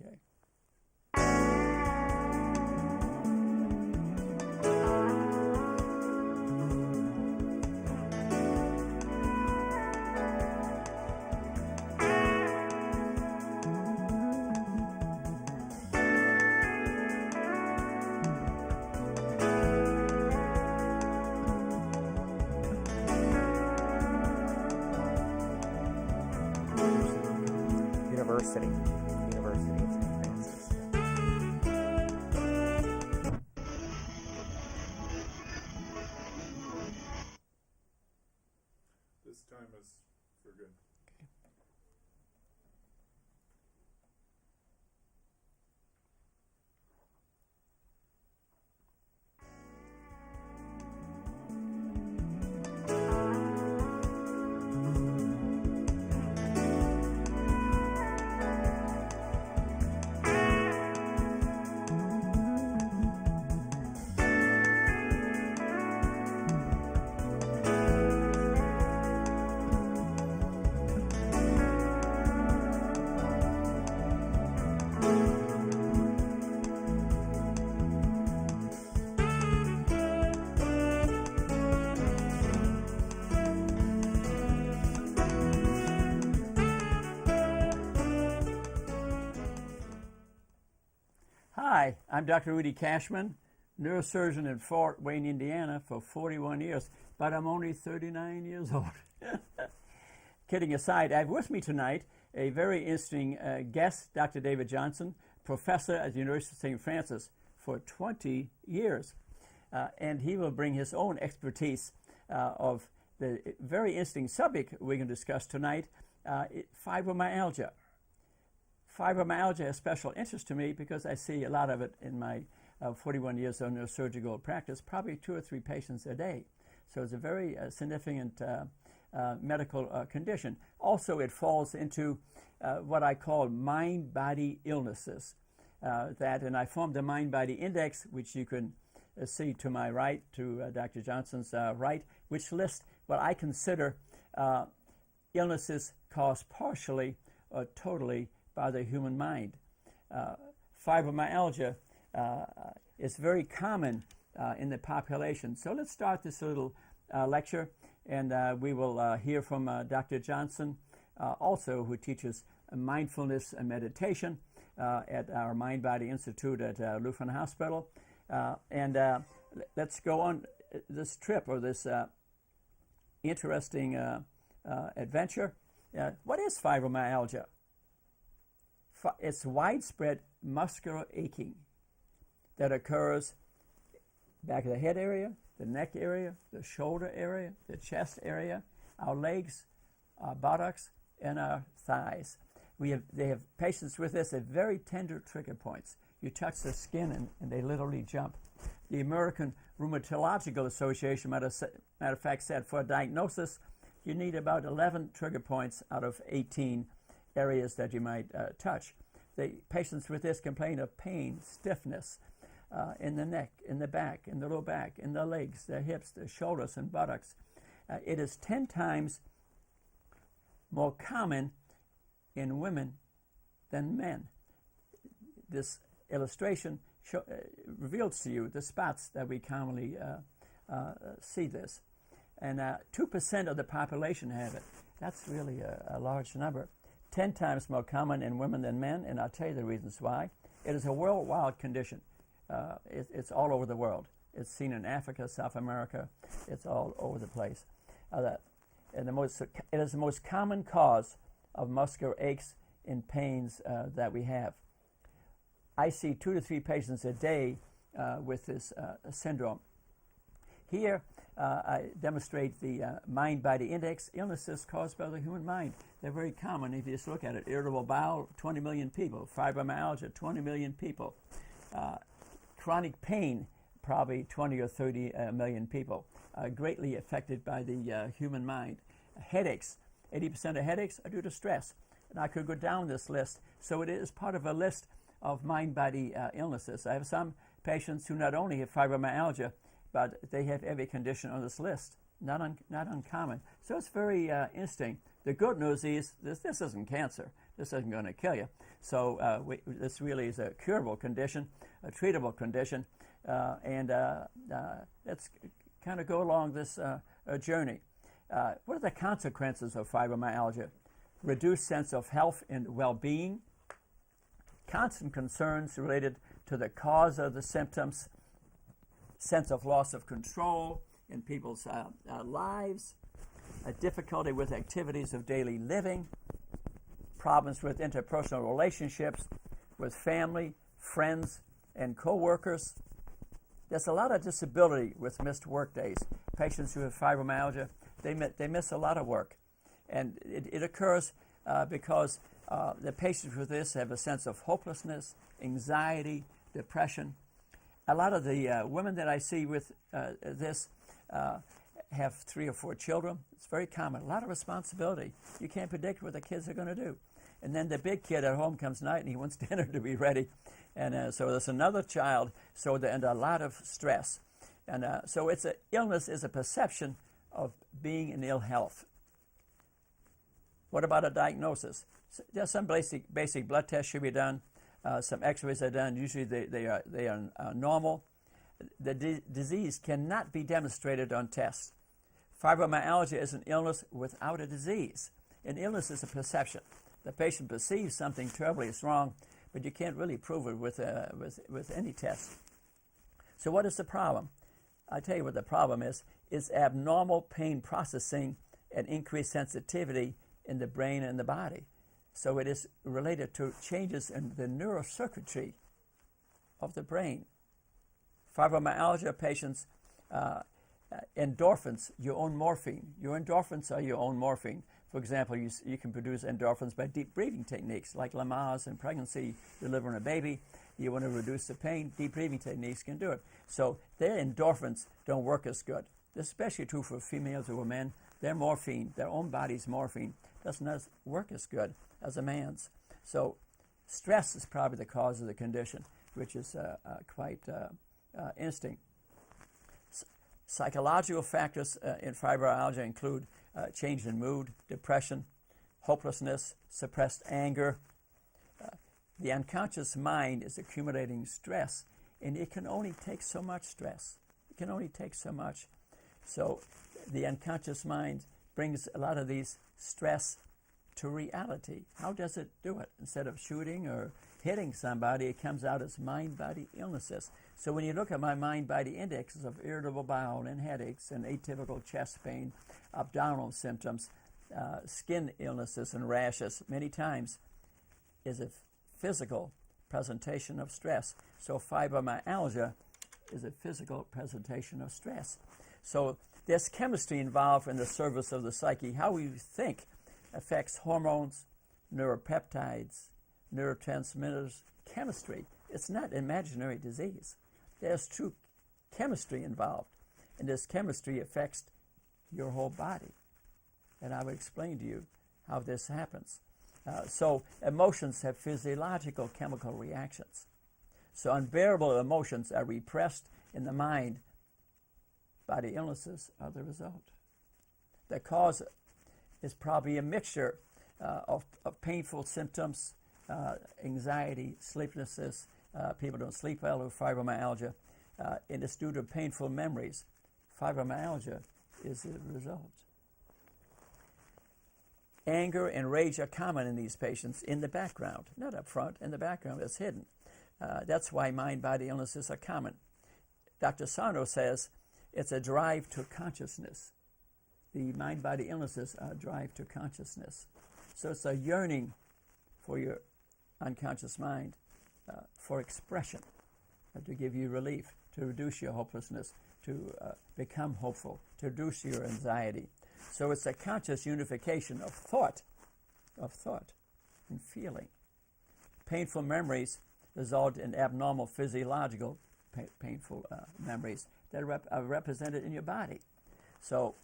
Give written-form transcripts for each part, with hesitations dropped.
Okay. University of St. Francis. This time is for good. Okay. Hi, I'm Dr. Rudy Cashman, neurosurgeon in Fort Wayne, Indiana for 41 years, but I'm only 39 years old. Kidding aside, I have with me tonight a very interesting guest, Dr. David Johnson, professor at the University of St. Francis for 20 years. And he will bring his own expertise of the very interesting subject we're going to discuss tonight, fibromyalgia. Fibromyalgia has special interest to me because I see a lot of it in my 41 years of neurosurgical practice, probably 2 or 3 patients a day. So it's a very significant medical condition. Also, it falls into what I call mind-body illnesses. And I formed a mind-body index, which you can see to my right, to Dr. Johnson's right, which lists what I consider illnesses caused partially or totally by the human mind. Fibromyalgia is very common in the population. So let's start this little lecture, and we will hear from Dr. Johnson, also who teaches mindfulness and meditation at our Mind Body Institute at Lutheran Hospital. Let's go on this trip, or this interesting adventure. What is fibromyalgia? It's widespread muscular aching that occurs back of the head area, the neck area, the shoulder area, the chest area, our legs, our buttocks, and our thighs. They have patients with this at very tender trigger points. You touch the skin and they literally jump. The American Rheumatological Association, matter of fact, said for a diagnosis, you need about 11 trigger points out of 18 areas that you might touch. The patients with this complain of pain, stiffness in the neck, in the back, in the low back, in the legs, the hips, the shoulders, and buttocks. It is 10 times more common in women than men. This illustration reveals to you the spots that we commonly see this. And 2% of the population have it. That's really a large number. 10 times more common in women than men, and I'll tell you the reasons why. It is a worldwide condition. It's all over the world. It's seen in Africa, South America. It's all over the place. It is the most common cause of muscular aches and pains that we have. I see 2 to 3 patients a day with this syndrome. Here, I demonstrate the mind-body index, illnesses caused by the human mind. They're very common if you just look at it. Irritable bowel, 20 million people. Fibromyalgia, 20 million people. Chronic pain, probably 20 or 30 million people. Greatly affected by the human mind. Headaches, 80% of headaches are due to stress. And I could go down this list. So it is part of a list of mind-body illnesses. I have some patients who not only have fibromyalgia, but they have every condition on this list. not uncommon. So it's very interesting. The good news is this isn't cancer. This isn't going to kill you. So this really is a curable condition, a treatable condition, and let's kind of go along this journey. What are the consequences of fibromyalgia? Reduced sense of health and well-being, constant concerns related to the cause of the symptoms, sense of loss of control in people's lives, a difficulty with activities of daily living, problems with interpersonal relationships with family, friends, and co-workers. There's a lot of disability with missed work days. Patients who have fibromyalgia, they miss a lot of work. And it occurs because the patients with this have a sense of hopelessness, anxiety, depression. A lot of the women that I see with this have 3 or 4 children. It's very common. A lot of responsibility. You can't predict what the kids are going to do. And then the big kid at home comes night and he wants dinner to be ready. And so there's another child, and a lot of stress. And so illness is a perception of being in ill health. What about a diagnosis? So there's some basic blood tests should be done. Some x-rays are done. Usually they are normal. The disease cannot be demonstrated on tests. Fibromyalgia is an illness without a disease. An illness is a perception. The patient perceives something terribly is wrong, but you can't really prove it with any test. So what is the problem? I'll tell you what the problem is. It's abnormal pain processing and increased sensitivity in the brain and the body. So it is related to changes in the neurocircuitry of the brain. Fibromyalgia patients, endorphins, your own morphine. Your endorphins are your own morphine. For example, you can produce endorphins by deep breathing techniques like Lamaze in pregnancy, delivering a baby. You want to reduce the pain, deep breathing techniques can do it. So their endorphins don't work as good. This is especially true for females or men. Their morphine, their own body's morphine, doesn't work as good as a man's. So stress is probably the cause of the condition, which is quite interesting. Psychological factors in fibromyalgia include change in mood, depression, hopelessness, suppressed anger. The unconscious mind is accumulating stress, and it can only take so much stress. It can only take so much. So the unconscious mind brings a lot of these stress to reality. How does it do it? Instead of shooting or hitting somebody, it comes out as mind-body illnesses. So when you look at my mind-body indexes of irritable bowel and headaches and atypical chest pain, abdominal symptoms, skin illnesses and rashes, many times is a physical presentation of stress. So fibromyalgia is a physical presentation of stress. So there's chemistry involved in the service of the psyche. How we think affects hormones, neuropeptides, neurotransmitters, chemistry. It's not imaginary disease. There's true chemistry involved, and this chemistry affects your whole body. And I will explain to you how this happens. So emotions have physiological chemical reactions. So unbearable emotions are repressed in the mind. Body illnesses are the result. The cause is probably a mixture of painful symptoms, anxiety, sleeplessness. People don't sleep well with fibromyalgia, and it's due to painful memories. Fibromyalgia is the result. Anger and rage are common in these patients in the background, not up front, in the background. It's hidden. That's why mind-body illnesses are common. Dr. Sarno says it's a drive to consciousness. The mind-body illnesses are a drive to consciousness. So it's a yearning for your unconscious mind for expression, to give you relief, to reduce your hopelessness, to become hopeful, to reduce your anxiety. So it's a conscious unification of thought and feeling. Painful memories result in abnormal physiological painful memories that are represented in your body. So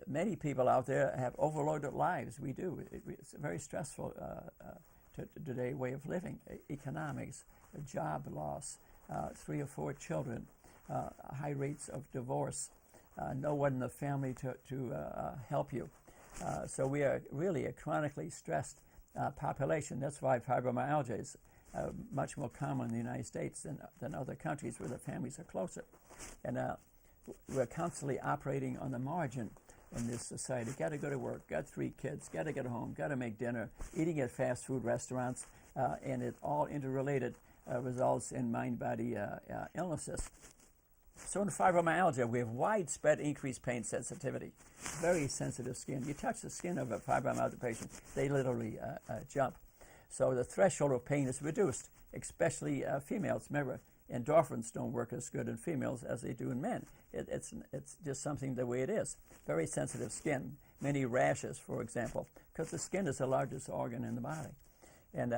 many people out there have overloaded lives. We do. It's a very stressful today way of living. Economics, job loss, 3 or 4 children, high rates of divorce, no one in the family to help you. So we are really a chronically stressed population. That's why fibromyalgia is much more common in the United States than other countries where the families are closer. And we're constantly operating on the margin in this society. Got to go to work, got 3 kids, got to get home, got to make dinner, eating at fast food restaurants, and it all interrelated results in mind-body illnesses. So in fibromyalgia, we have widespread increased pain sensitivity, very sensitive skin. You touch the skin of a fibromyalgia patient, they literally jump. So the threshold of pain is reduced, especially females. Remember, endorphins don't work as good in females as they do in men. It's just something the way it is. Very sensitive skin, many rashes, for example, because the skin is the largest organ in the body. And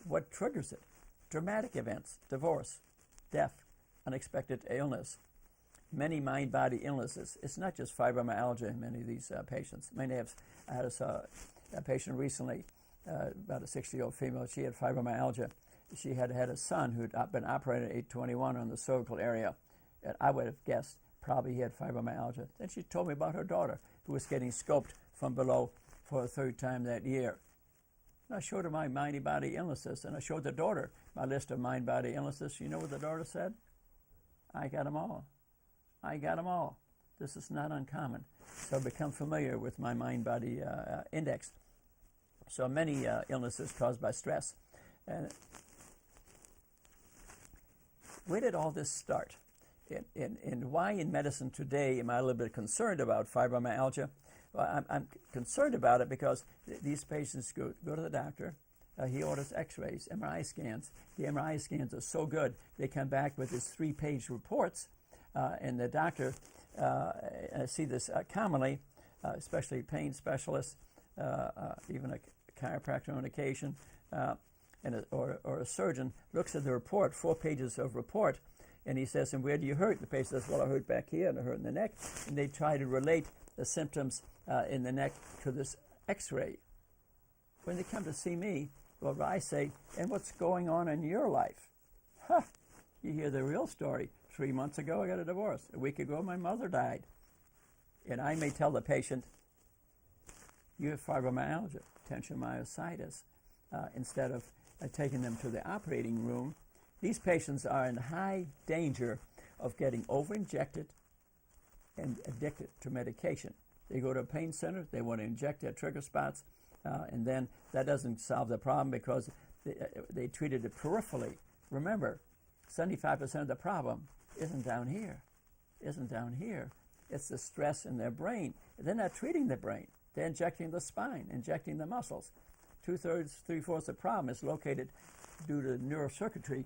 what triggers it? Dramatic events, divorce, death, unexpected illness, many mind-body illnesses. It's not just fibromyalgia in many of these patients. I had a patient recently, about a 60-year-old female. She had fibromyalgia. She had a son who'd been operated at 821 on the cervical area. And I would have guessed probably he had fibromyalgia. Then she told me about her daughter who was getting scoped from below for a 3rd time that year. And I showed her my mind-body illnesses, and I showed the daughter my list of mind-body illnesses. You know what the daughter said? I got them all. I got them all. This is not uncommon. So become familiar with my mind-body index. So many illnesses caused by stress. And where did all this start? And why in medicine today am I a little bit concerned about fibromyalgia? Well, I'm concerned about it because these patients go to the doctor. He orders x-rays, MRI scans. The MRI scans are so good, they come back with these 3-page reports, and the doctor, I see this commonly, especially pain specialists, even a chiropractor on occasion, or a surgeon, looks at the report, 4 pages of report, and he says, and where do you hurt? The patient says, well, I hurt back here and I hurt in the neck. And they try to relate the symptoms in the neck to this x-ray. When they come to see me, well, I say, and what's going on in your life? You hear the real story. 3 months ago, I got a divorce. A week ago, my mother died. And I may tell the patient, you have fibromyalgia, tension myositis, instead of taking them to the operating room. These patients are in high danger of getting over-injected and addicted to medication. They go to a pain center, they want to inject their trigger spots, and then that doesn't solve the problem because they treated it peripherally. Remember, 75% of the problem isn't down here. It's the stress in their brain. They're not treating the brain. They're injecting the spine, injecting the muscles. 2/3, 3/4 of the problem is located due to neurocircuitry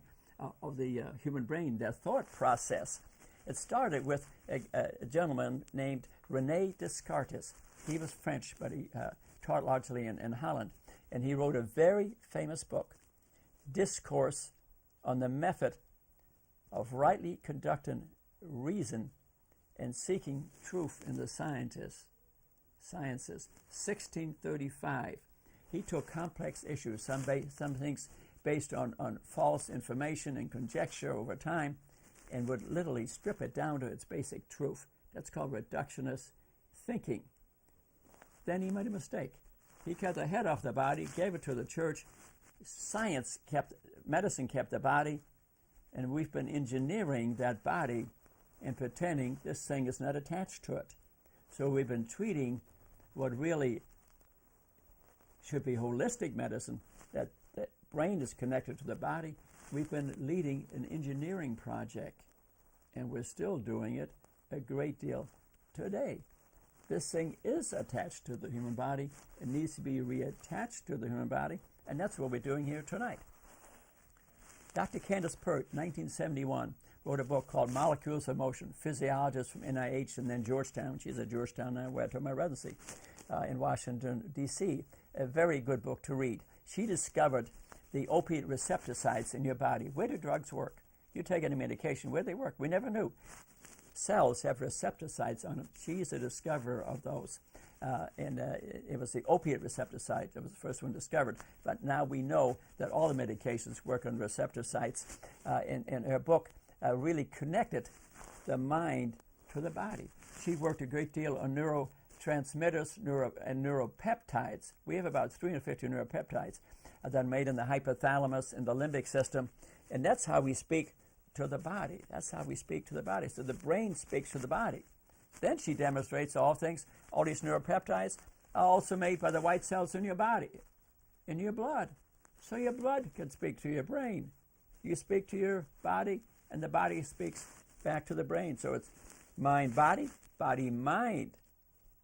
of the human brain, their thought process. It started with a gentleman named René Descartes. He was French, but he taught largely in Holland. And he wrote a very famous book, Discourse on the Method of Rightly Conducting Reason and Seeking Truth in the Sciences, 1635. He took complex issues, some things based on false information and conjecture over time, and would literally strip it down to its basic truth. That's called reductionist thinking. Then he made a mistake. He cut the head off the body, gave it to the church. Medicine kept the body, and we've been engineering that body and pretending this thing is not attached to it. So we've been treating what really should be holistic medicine, that brain is connected to the body. We've been leading an engineering project, and we're still doing it a great deal today. This thing is attached to the human body. It needs to be reattached to the human body, and that's what we're doing here tonight. Dr. Candace Pert, 1971, wrote a book called Molecules of Motion, physiologist from NIH and then Georgetown. She's at Georgetown now, where I took my residency in Washington, D.C. A very good book to read. She discovered the opiate receptor sites in your body. Where do drugs work? You take any medication, where do they work? We never knew. Cells have receptor sites on them. She's a discoverer of those. It was the opiate receptor site that was the first one discovered. But now we know that all the medications work on receptor sites. And her book really connected the mind to the body. She worked a great deal on neurotransmitters and neuropeptides. We have about 350 neuropeptides that are made in the hypothalamus and the limbic system, and that's how we speak to the body. That's how we speak to the body. So the brain speaks to the body. Then she demonstrates all these neuropeptides are also made by the white cells in your body, in your blood. So your blood can speak to your brain. You speak to your body, and the body speaks back to the brain. So it's mind-body, body-mind.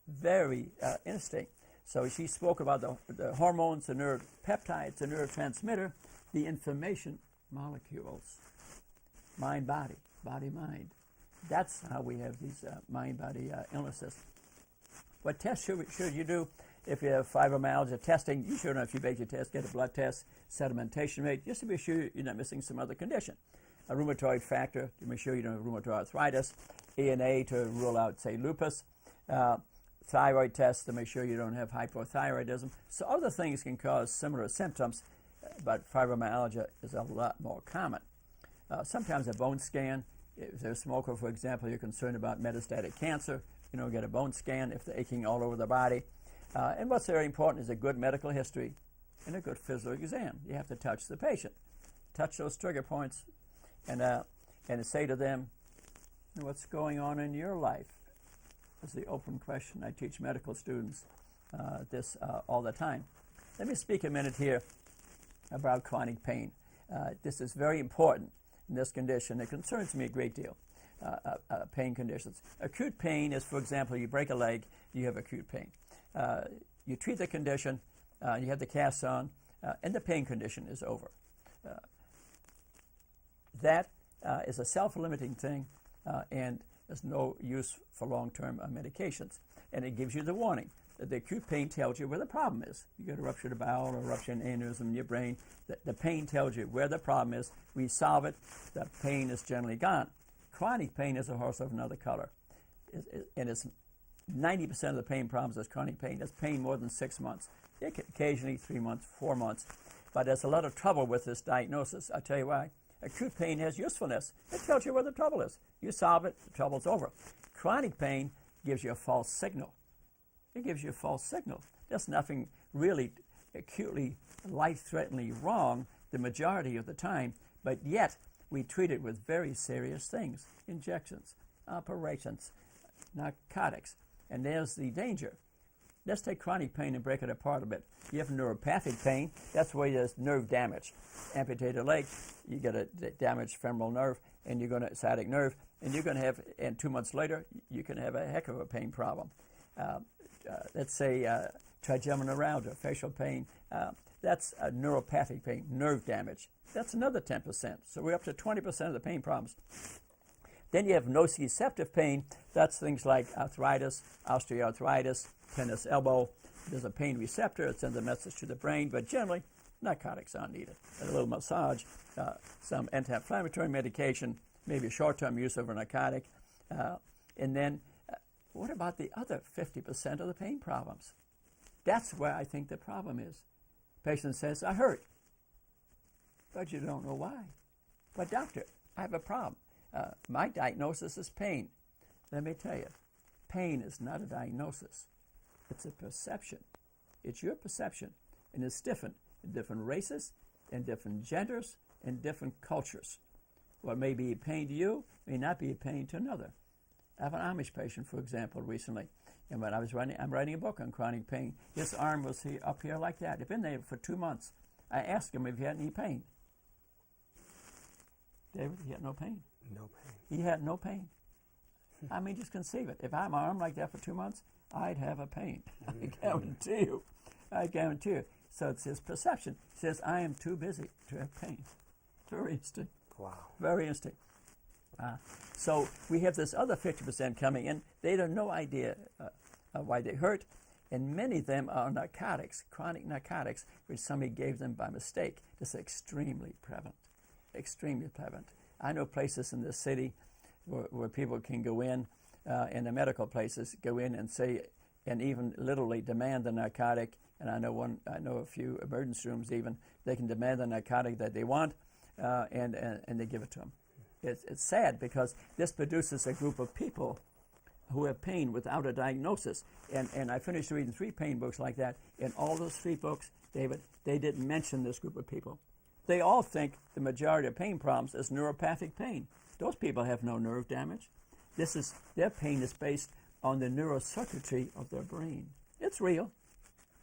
Very interesting. So she spoke about the hormones, the neuropeptides, the neurotransmitter, the information molecules. Mind-body, body-mind. That's how we have these mind-body illnesses. What tests should you do if you have fibromyalgia? Testing, you should know if you make your test, get a blood test, sedimentation rate, just to be sure you're not missing some other condition. A rheumatoid factor to make sure you don't have rheumatoid arthritis, ANA to rule out, say, lupus, thyroid test to make sure you don't have hypothyroidism. So other things can cause similar symptoms, but fibromyalgia is a lot more common. Sometimes a bone scan. If they're a smoker, for example, you're concerned about metastatic cancer, get a bone scan if they're aching all over the body. And what's very important is a good medical history and a good physical exam. You have to touch the patient, touch those trigger points, and say to them, what's going on in your life? Is the open question. I teach medical students this all the time. Let me speak a minute here about chronic pain. This is very important in this condition. It concerns me a great deal, pain conditions. Acute pain is, for example, you break a leg, you have acute pain. You treat the condition, you have the cast on, and the pain condition is over. That is a self-limiting thing, and there's no use for long-term medications. And it gives you the warning. The acute pain tells you where the problem is. You get a ruptured bowel or a ruptured aneurysm in your brain. The pain tells you where the problem is. We solve it. The pain is generally gone. Chronic pain is a horse of another color. And it's 90% of the pain problems is chronic pain. That's pain more than 6 months. Occasionally 3 months, 4 months. But there's a lot of trouble with this diagnosis. I'll tell you why. Acute pain has usefulness. It tells you where the trouble is. You solve it, the trouble's over. Chronic pain gives you a false signal. It gives you a false signal. There's nothing really acutely life-threateningly wrong the majority of the time, but yet we treat it with very serious things. Injections, operations, narcotics, and there's the danger. Let's take chronic pain and break it apart a bit. You have neuropathic pain. That's where there's nerve damage. Amputate a leg, you get a damaged femoral nerve, and you're going to sciatic nerve, and you're going to have, and 2 months later, you can have a heck of a pain problem. Let's say trigeminal neuralgia, facial pain. That's a neuropathic pain, nerve damage. That's another 10%. So we're up to 20% of the pain problems. Then you have nociceptive pain. That's things like arthritis, osteoarthritis, tennis elbow. There's a pain receptor. It sends a message to the brain, but generally, narcotics aren't needed. A little massage, some anti-inflammatory medication, maybe short-term use of a narcotic. And then what about the other 50% of the pain problems? That's where I think the problem is. Patient says, I hurt, but you don't know why. But doctor, I have a problem. My diagnosis is pain. Let me tell you, pain is not a diagnosis. It's a perception. It's your perception, and it's different in different races, in different genders, in different cultures. What may be a pain to you may not be a pain to another. I have an Amish patient, for example, recently, and when I'm writing a book on chronic pain. His arm was up here like that. He'd been there for 2 months. I asked him if he had any pain. David, he had no pain. No pain. He had no pain. I mean, just conceive it. If I had my arm like that for 2 months, I'd have a pain. I guarantee you. I guarantee you. So it's his perception. He says, I am too busy to have pain. Very interesting. Wow. Very interesting. So we have this other 50% coming in. They have no idea why they hurt. And many of them are narcotics, chronic narcotics, which somebody gave them by mistake. This is extremely prevalent. Extremely prevalent. I know places in the city where people can go in the medical places, go in and say, and even literally demand the narcotic. And I know a few emergency rooms even, they can demand the narcotic that they want, and they give it to them. It's sad because this produces a group of people who have pain without a diagnosis. And I finished reading 3 pain books like that. In all those 3 books, David, they didn't mention this group of people. They all think the majority of pain problems is neuropathic pain. Those people have no nerve damage. Their pain is based on the neurocircuitry of their brain. It's real.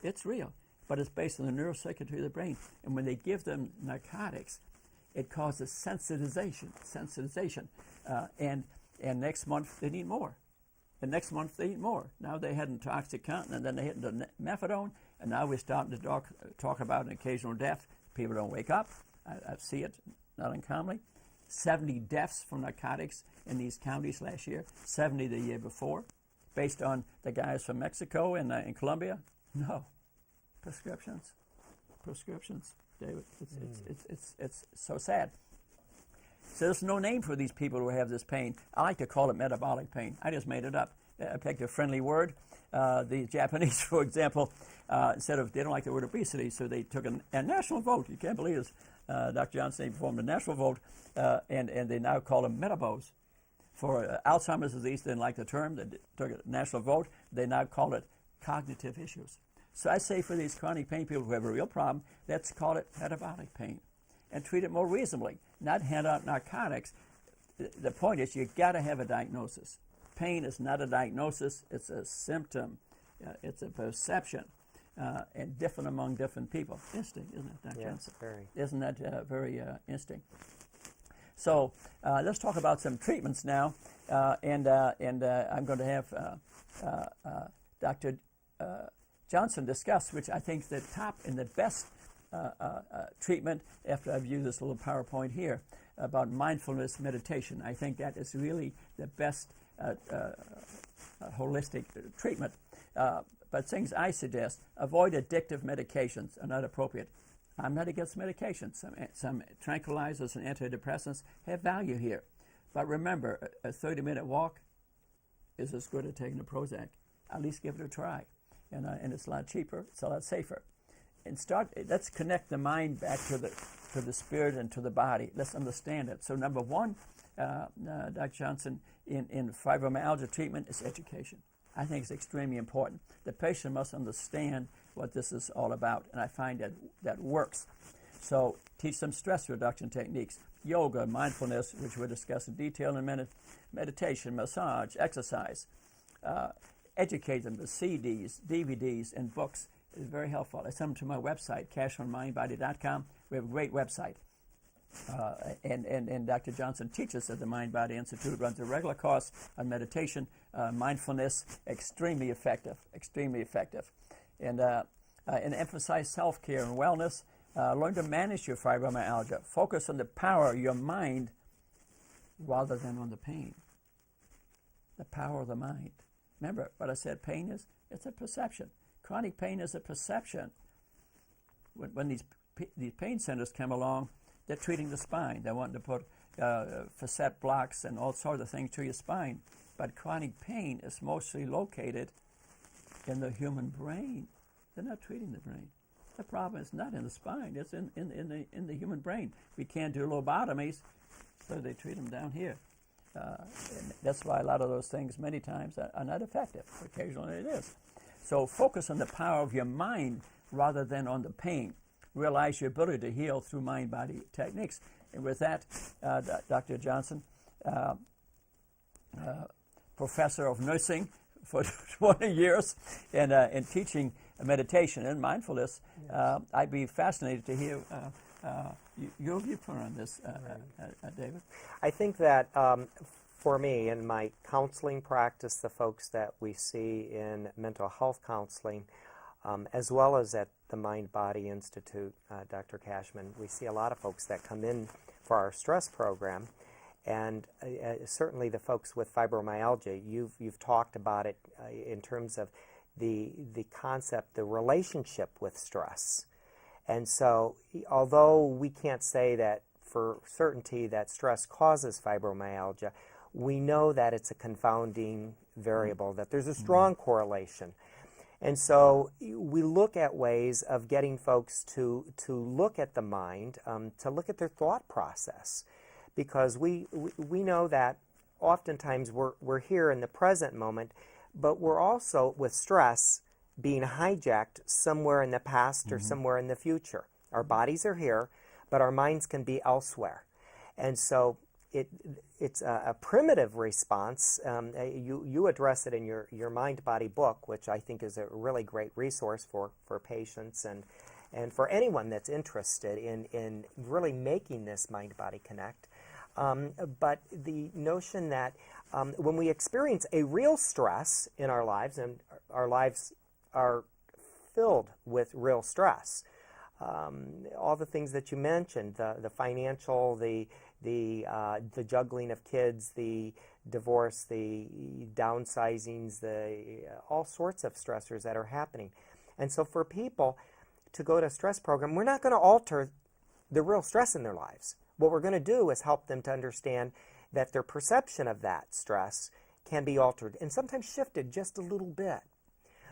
It's real. But it's based on the neurocircuitry of the brain. And when they give them narcotics, it causes sensitization. And next month, they need more. The next month, they need more. Now they had an OxyContin, and then they hit the methadone, and now we're starting to talk about an occasional death. People don't wake up. I see it, not uncommonly. 70 deaths from narcotics in these counties last year, 70 the year before. Based on the guys from Mexico and in Colombia? No. Prescriptions, David. It's so sad. So there's no name for these people who have this pain. I like to call it metabolic pain. I just made it up. I picked a friendly word. The Japanese, for example, they don't like the word obesity, so they took a national vote. You can't believe this. Dr. Johnson performed a national vote, and they now call them metabos. For Alzheimer's disease, they didn't like the term. They took a national vote. They now call it cognitive issues. So I say for these chronic pain people who have a real problem, let's call it metabolic pain and treat it more reasonably, not hand out narcotics. The point is you've got to have a diagnosis. Pain is not a diagnosis. It's a symptom. It's a perception, and different among different people. Instinct, isn't it, Dr. Johnson? Very. Isn't that very instinct? So let's talk about some treatments now, and I'm going to have Dr. Johnson discuss, which I think is the top and the best treatment after I've used this little PowerPoint here about mindfulness meditation. I think that is really the best holistic treatment. But things I suggest, avoid addictive medications are not appropriate. I'm not against medications. Some tranquilizers and antidepressants have value here. But remember, a 30-minute walk is as good as taking a Prozac. At least give it a try. And it's a lot cheaper. It's a lot safer. And let's connect the mind back to the spirit and to the body. Let's understand it. So number one, Dr. Johnson, in fibromyalgia treatment is education. I think it's extremely important. The patient must understand what this is all about, and I find that works. So teach them stress reduction techniques, yoga, mindfulness, which we'll discuss in detail in a minute, meditation, massage, exercise. Educate them with CDs, DVDs, and books. It's very helpful. I send them to my website, cashonmindbody.com. We have a great website. And Dr. Johnson teaches at the Mind Body Institute, runs a regular course on meditation, mindfulness, extremely effective. And emphasize self-care and wellness. Learn to manage your fibromyalgia. Focus on the power of your mind rather than on the pain. The power of the mind. Remember what I said, pain is? It's a perception. Chronic pain is a perception. When these pain centers come along, they're treating the spine. They're wanting to put facet blocks and all sorts of things to your spine. But chronic pain is mostly located in the human brain. They're not treating the brain. The problem is not in the spine. It's in the human brain. We can't do lobotomies, so they treat them down here. And that's why a lot of those things many times are not effective. Occasionally it is. So focus on the power of your mind rather than on the pain. Realize your ability to heal through mind-body techniques. And with that, Dr. Johnson, professor of nursing for 20 years and teaching meditation and mindfulness, I'd be fascinated to hear your viewpoint on this, David. I think that for me, in my counseling practice, the folks that we see in mental health counseling, as well as at the Mind Body Institute, Dr. Cashman, we see a lot of folks that come in for our stress program, and certainly the folks with fibromyalgia, you've talked about it in terms of the concept, the relationship with stress. And so, although we can't say that for certainty that stress causes fibromyalgia, we know that it's a confounding variable, that there's a strong correlation. And so we look at ways of getting folks to look at the mind, to look at their thought process, because we know that oftentimes we're here in the present moment, but we're also, with stress, being hijacked somewhere in the past or somewhere in the future. Our bodies are here, but our minds can be elsewhere. And so it's a primitive response. You address it in your mind-body book, which I think is a really great resource for patients and for anyone that's interested in really making this mind-body connect. But the notion that when we experience a real stress in our lives, and our lives are filled with real stress, all the things that you mentioned, the financial, the juggling of kids, the divorce, the downsizings, all sorts of stressors that are happening. And so for people to go to a stress program, we're not going to alter the real stress in their lives. What we're going to do is help them to understand that their perception of that stress can be altered and sometimes shifted just a little bit.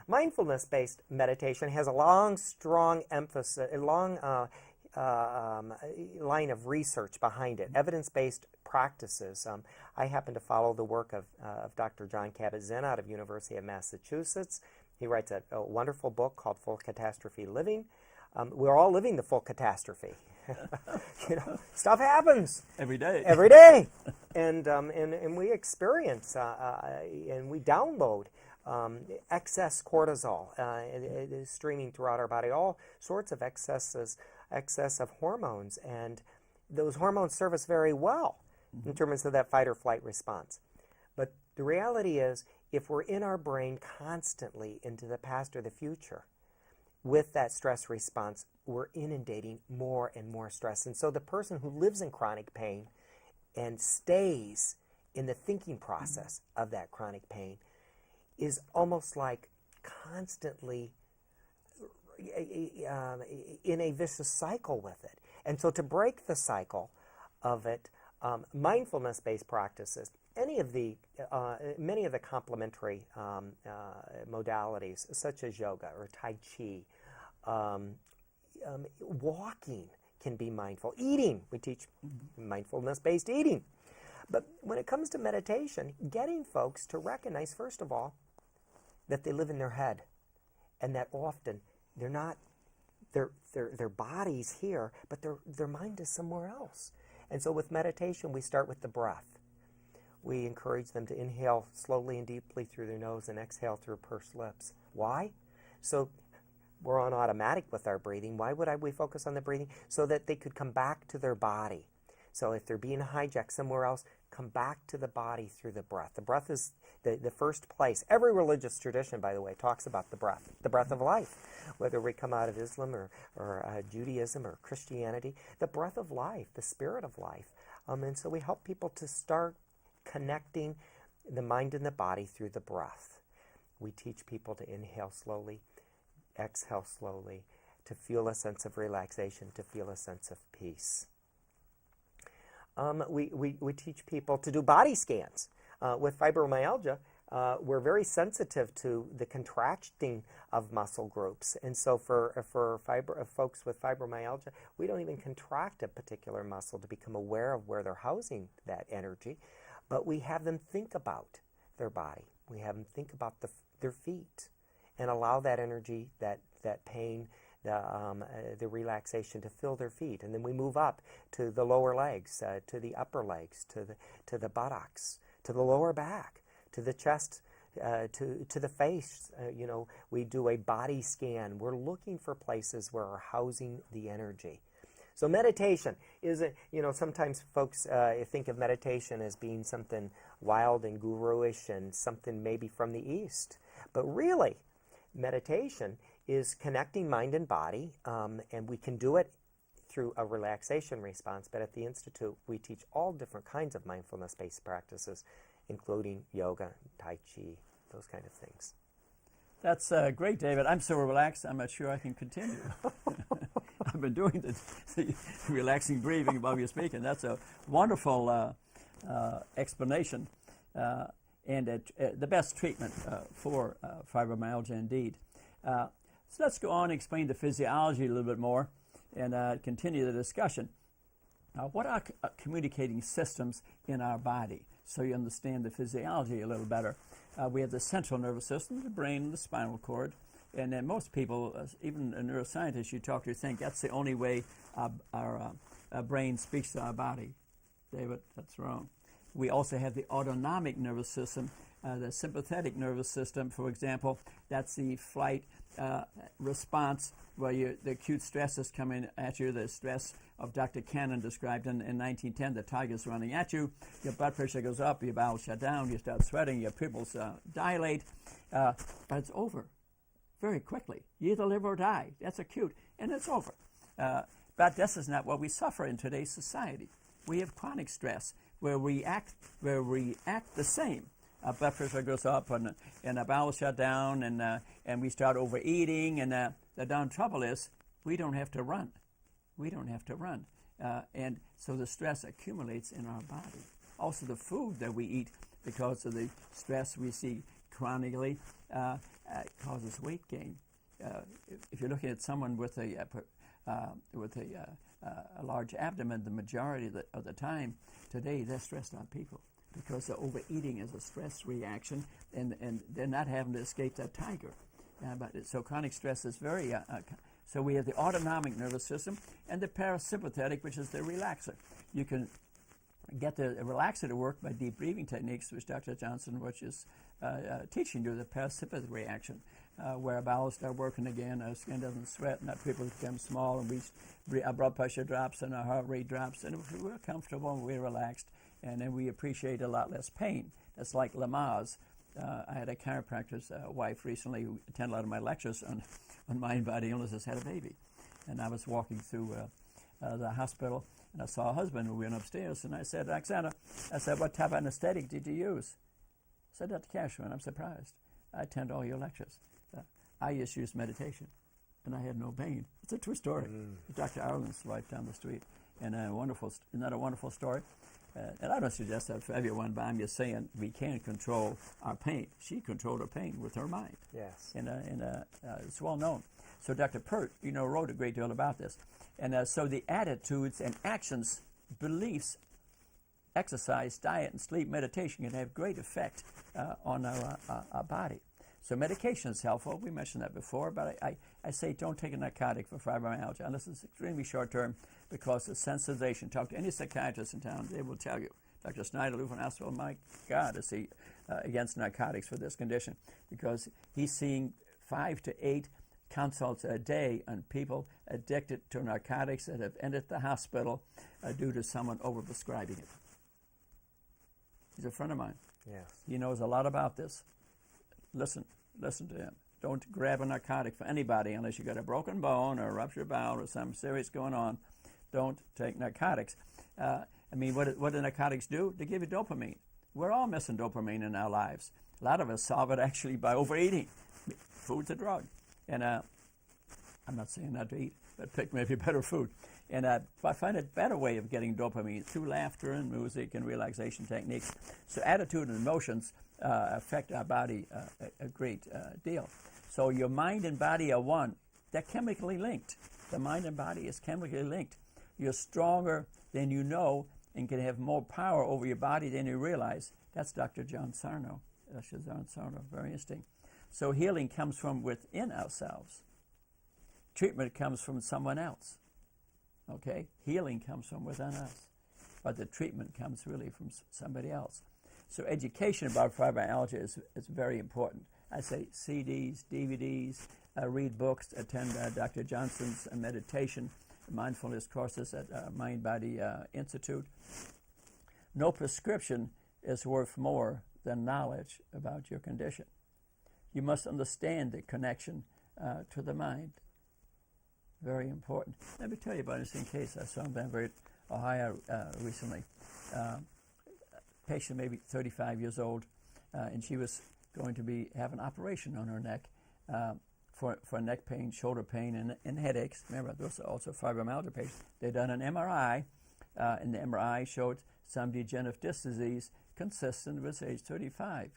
Mindfulness-based meditation has a long, strong emphasis, a long line of research behind it, evidence-based practices. I happen to follow the work of Dr. John Kabat-Zinn out of University of Massachusetts. He writes a wonderful book called Full Catastrophe Living. We're all living the full catastrophe. Stuff happens every day. Every day, and we experience and we download excess cortisol streaming throughout our body, all sorts of excess of hormones, and those hormones serve us very well in terms of that fight or flight response. But the reality is, if we're in our brain constantly into the past or the future with that stress response, we're inundating more and more stress. And so the person who lives in chronic pain and stays in the thinking process of that chronic pain is almost like constantly in a vicious cycle with it. And so to break the cycle of it, mindfulness-based practices, many of the complementary modalities, such as yoga or Tai Chi, walking can be mindful. Eating, we teach mindfulness-based eating. But when it comes to meditation, getting folks to recognize, first of all, that they live in their head, and that often they're not, their body's here, but their mind is somewhere else. And so with meditation, we start with the breath. We encourage them to inhale slowly and deeply through their nose and exhale through pursed lips. Why? So we're on automatic with our breathing. Why would we focus on the breathing? So that they could come back to their body. So if they're being hijacked somewhere else, come back to the body through the breath. The breath is the first place. Every religious tradition, by the way, talks about the breath of life. Whether we come out of Islam or Judaism or Christianity, the breath of life, the spirit of life. And so we help people to start connecting the mind and the body through the breath. We teach people to inhale slowly, exhale slowly, to feel a sense of relaxation, to feel a sense of peace. We teach people to do body scans. With fibromyalgia, we're very sensitive to the contracting of muscle groups. And so for folks with fibromyalgia, we don't even contract a particular muscle to become aware of where they're housing that energy. But we have them think about their body. We have them think about their feet and allow that energy, that pain, the relaxation to fill their feet. And then we move up to the lower legs, to the upper legs, to the buttocks, to the lower back, to the chest, to the face. We do a body scan. We're looking for places where we're housing the energy. So meditation is, sometimes folks think of meditation as being something wild and guru-ish and something maybe from the East. But really, meditation is connecting mind and body, and we can do it through a relaxation response. But at the Institute, we teach all different kinds of mindfulness-based practices, including yoga, Tai Chi, those kind of things. That's great, David. I'm so relaxed, I'm not sure I can continue. I've been doing the relaxing breathing while you're speaking. That's a wonderful explanation and the best treatment for fibromyalgia indeed. So let's go on and explain the physiology a little bit more and continue the discussion. What are communicating systems in our body? so you understand the physiology a little better. We have the central nervous system, the brain, and the spinal cord. And then most people, even a neuroscientist you talk to, think that's the only way our brain speaks to our body. David, that's wrong. We also have the autonomic nervous system, the sympathetic nervous system, for example. That's the flight response where the acute stress is coming at you, the stress of Dr. Cannon described in 1910, the tiger's running at you, your blood pressure goes up, your bowels shut down, you start sweating, your pupils dilate, but it's over very quickly. You either live or die. That's acute, and it's over. But this is not what we suffer in today's society. We have chronic stress where we act the same. Our blood pressure goes up, and our bowels shut down, and we start overeating. And the darn trouble is, we don't have to run. We don't have to run, and so the stress accumulates in our body. Also, the food that we eat, because of the stress we see chronically, causes weight gain. If you're looking at someone with a large abdomen, the majority of the time today, they're stressed out people because the overeating is a stress reaction, and they're not having to escape that tiger. So chronic stress is very. So we have the autonomic nervous system and the parasympathetic, which is the relaxer. You can get the relaxer to work by deep breathing techniques, which Dr. Johnson, which is teaching you the parasympathetic reaction, where our bowels start working again, our skin doesn't sweat, and our pupils become small, and our blood pressure drops, and our heart rate drops, and we're comfortable and we're relaxed, and then we appreciate a lot less pain. That's like Lamaze. I had a chiropractor's wife recently who attended a lot of my lectures on mind-body illnesses, had a baby, and I was walking through the hospital, and I saw a husband who went upstairs, and I said, Alexander, what type of anesthetic did you use? I said, Dr. Cashman, I'm surprised. I attend all your lectures. I just used meditation, and I had no pain. It's a true story. Dr. Ireland's wife down the street, and isn't that a wonderful story? And I don't suggest that for everyone, but I'm just saying we can't control our pain. She controlled her pain with her mind. Yes. And it's well known. So Dr. Pert, wrote a great deal about this. And so the attitudes and actions, beliefs, exercise, diet, and sleep, meditation can have great effect on our body. So medication is helpful. We mentioned that before, but I say don't take a narcotic for fibromyalgia unless it's extremely short-term because of sensitization. Talk to any psychiatrist in town. They will tell you. Dr. Snyder, Lutheran Hospital, my God, is he against narcotics for this condition because he's seeing 5 to 8 consults a day on people addicted to narcotics that have ended the hospital due to someone overprescribing it. He's a friend of mine. Yes. He knows a lot about this. Listen to him. Don't grab a narcotic for anybody unless you got a broken bone or a ruptured bowel or something serious going on. Don't take narcotics. What do narcotics do? They give you dopamine. We're all missing dopamine in our lives. A lot of us solve it actually by overeating. Food's a drug. And I'm not saying not to eat, but pick maybe better food. And I find a better way of getting dopamine through laughter and music and relaxation techniques. So attitude and emotions affect our body a great deal. So your mind and body are one. They're chemically linked. The mind and body is chemically linked. You're stronger than you know and can have more power over your body than you realize. That's Dr. John Sarno. Very interesting. So healing comes from within ourselves. Treatment comes from someone else. Okay? Healing comes from within us. But the treatment comes really from somebody else. So education about fibromyalgia is very important. I say CDs, DVDs, read books, attend Dr. Johnson's meditation, mindfulness courses at Mind Body Institute. No prescription is worth more than knowledge about your condition. You must understand the connection to the mind. Very important. Let me tell you about this in case. I saw in Denver, Ohio recently. Patient maybe 35 years old, and she was going to have an operation on her neck for neck pain, shoulder pain, and headaches. Remember, those are also fibromyalgia patients. They done an MRI, and the MRI showed some degenerative disc disease consistent with age 35,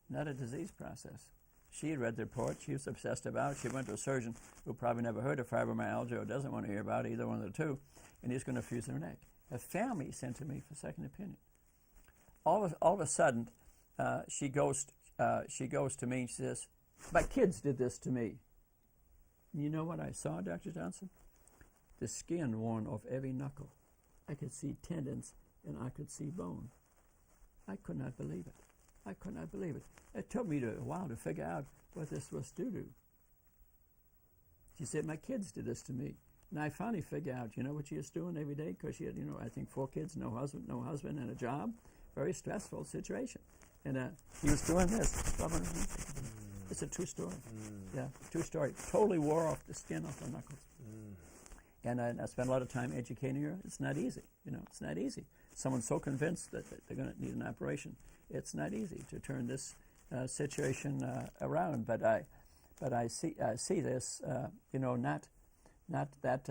not a disease process. She had read the report. She was obsessed about it. She went to a surgeon who probably never heard of fibromyalgia or doesn't want to hear about it, either one of the two, and he's going to fuse her neck. Her family sent to me for second opinion. all of a sudden, she goes to me and she says, "My kids did this to me." And you know what I saw, Dr. Johnson? The skin worn off every knuckle. I could see tendons and I could see bone. I could not believe it. I could not believe it. It took me a while to figure out what this was due to. She said, "My kids did this to me." And I finally figured out, you know what she was doing every day? Because she had, I think 4 kids, no husband and a job. Very stressful situation. And he was doing this. It's a true story. Yeah, true story. Totally wore off the skin off the knuckles. And I spent a lot of time educating her. It's not easy. It's not easy. Someone's so convinced that they're going to need an operation. It's not easy to turn this situation around. But I see this, not that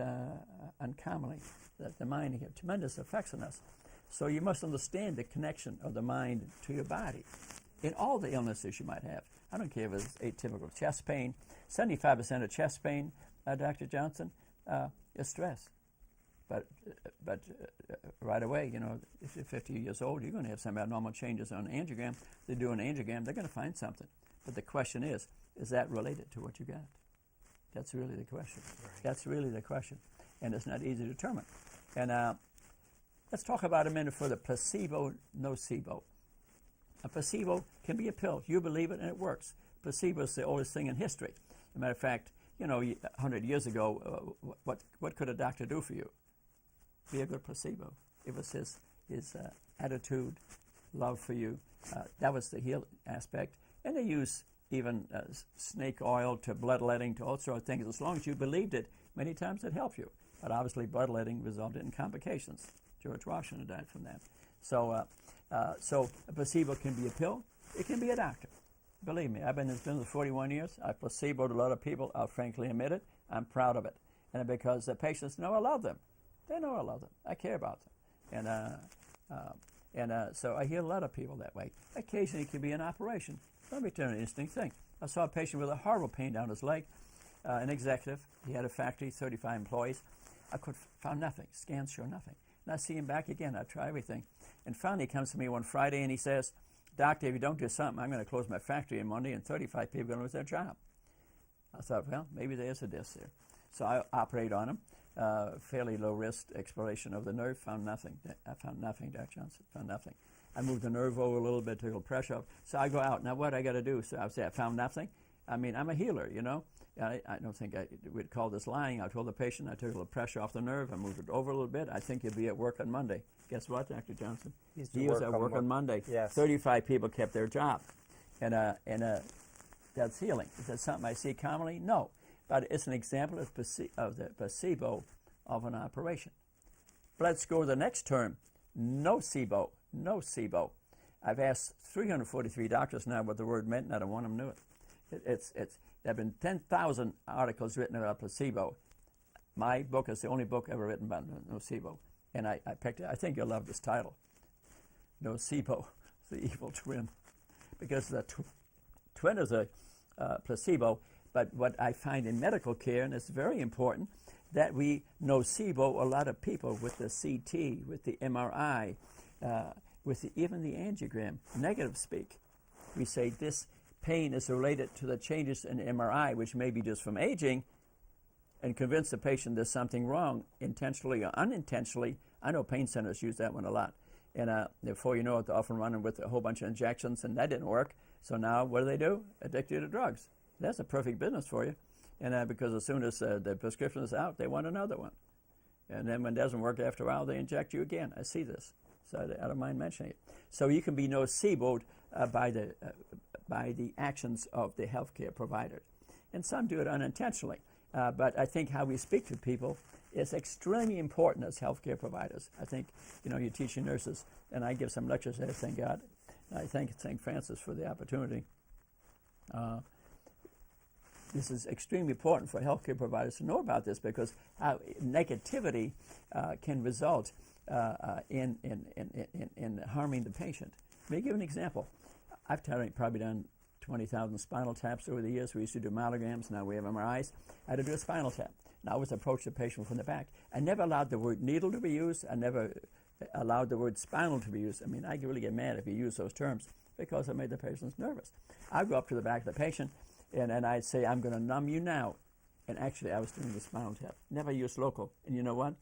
uncommonly. That the mind has tremendous effects on us. So you must understand the connection of the mind to your body in all the illnesses you might have. I don't care if it's atypical chest pain. 75% of chest pain, Dr. Johnson, is stress. But right away, if you're 50 years old, you're going to have some abnormal changes on an angiogram. They do an angiogram, they're going to find something. But the question is that related to what you got? That's really the question. Right. That's really the question. And it's not easy to determine. And let's talk about a minute for the placebo, nocebo. A placebo can be a pill. You believe it and it works. Placebo is the oldest thing in history. As a matter of fact, 100 years ago, what could a doctor do for you? Be a good placebo. It was his attitude, love for you. That was the healing aspect. And they use even snake oil to bloodletting to all sorts of things. As long as you believed it, many times it helped you. But obviously bloodletting resulted in complications. George Washington died from that. So a placebo can be a pill. It can be a doctor. Believe me, I've been in this business 41 years. I've placeboed a lot of people. I'll frankly admit it. I'm proud of it. And because the patients know I love them. They know I love them. I care about them. And so I hear a lot of people that way. Occasionally it can be an operation. Let me tell you an interesting thing. I saw a patient with a horrible pain down his leg, an executive. He had a factory, 35 employees. I found nothing. Scans show nothing. And I see him back again. I try everything. And finally he comes to me one Friday and he says, "Doctor, if you don't do something, I'm going to close my factory on Monday and 35 people are going to lose their job." I thought, well, maybe there's a disc there. So I operate on him. Fairly low risk exploration of the nerve. Found nothing. I found nothing, Dr. Johnson. Found nothing. I moved the nerve over a little bit, took a little pressure off. So I go out. Now what I got to do? So I say I found nothing. I mean, I'm a healer, I don't think I would call this lying. I told the patient I took a little pressure off the nerve. I moved it over a little bit. I think you'll be at work on Monday. Guess what, Dr. Johnson? He was at work on Monday. Yes. 35 people kept their job. And that's healing. Is that something I see commonly? No. But it's an example of the placebo of an operation. But let's go to the next term, nocebo. Nocebo. I've asked 343 doctors now what the word meant, not one of them knew it. There have been 10,000 articles written about placebo. My book is the only book ever written about nocebo. And I picked it. I think you'll love this title. Nocebo, the evil twin. Because the twin is a placebo. But what I find in medical care, and it's very important, that we nocebo a lot of people with the CT, with the MRI, with even the angiogram, negative speak. We say this pain is related to the changes in MRI, which may be just from aging, and convince the patient there's something wrong, intentionally or unintentionally. I know pain centers use that one a lot. And before you know it, they're often running with a whole bunch of injections, and that didn't work. So now what do? Addict you to drugs. That's a perfect business for you. And because as soon as the prescription is out, they want another one. And then when it doesn't work after a while, they inject you again. I see this. So I don't mind mentioning it. So you can be noceboed by the actions of the healthcare provider. And some do it unintentionally. But I think how we speak to people is extremely important as healthcare providers. I think, you teach your nurses, and I give some lectures there, thank God. I thank St. Francis for the opportunity. This is extremely important for healthcare providers to know about this because how negativity can result in harming the patient. Let me give an example. I've probably done 20,000 spinal taps over the years. We used to do amalgams. Now we have MRIs. I had to do a spinal tap. Now I always approach the patient from the back. I never allowed the word needle to be used. I never allowed the word spinal to be used. I mean, I really get mad if you use those terms because it made the patients nervous. I'd go up to the back of the patient and I'd say, I'm going to numb you now. And actually, I was doing the spinal tap. Never used local. And you know what?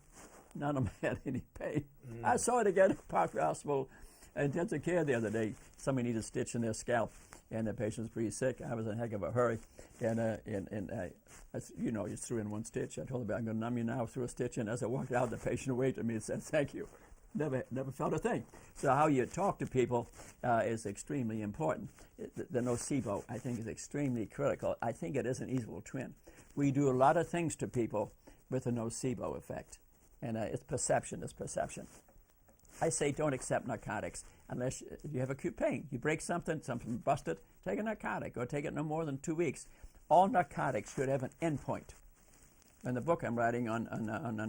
None of them had any pain. I saw it again at Park Hospital intensive care the other day. Somebody needed a stitch in their scalp, and the patient was pretty sick. I was in a heck of a hurry, and I just threw in one stitch. I told the I'm going to numb you now, threw a stitch in. As I walked out, the patient waved at me and said, thank you. Never felt a thing. So how you talk to people is extremely important. The nocebo, I think, is extremely critical. I think it is an evil twin. We do a lot of things to people with a nocebo effect, and it's perception. I say don't accept narcotics unless you have acute pain. You break something busted, take a narcotic or take it no more than 2 weeks. All narcotics should have an endpoint. In the book I'm writing on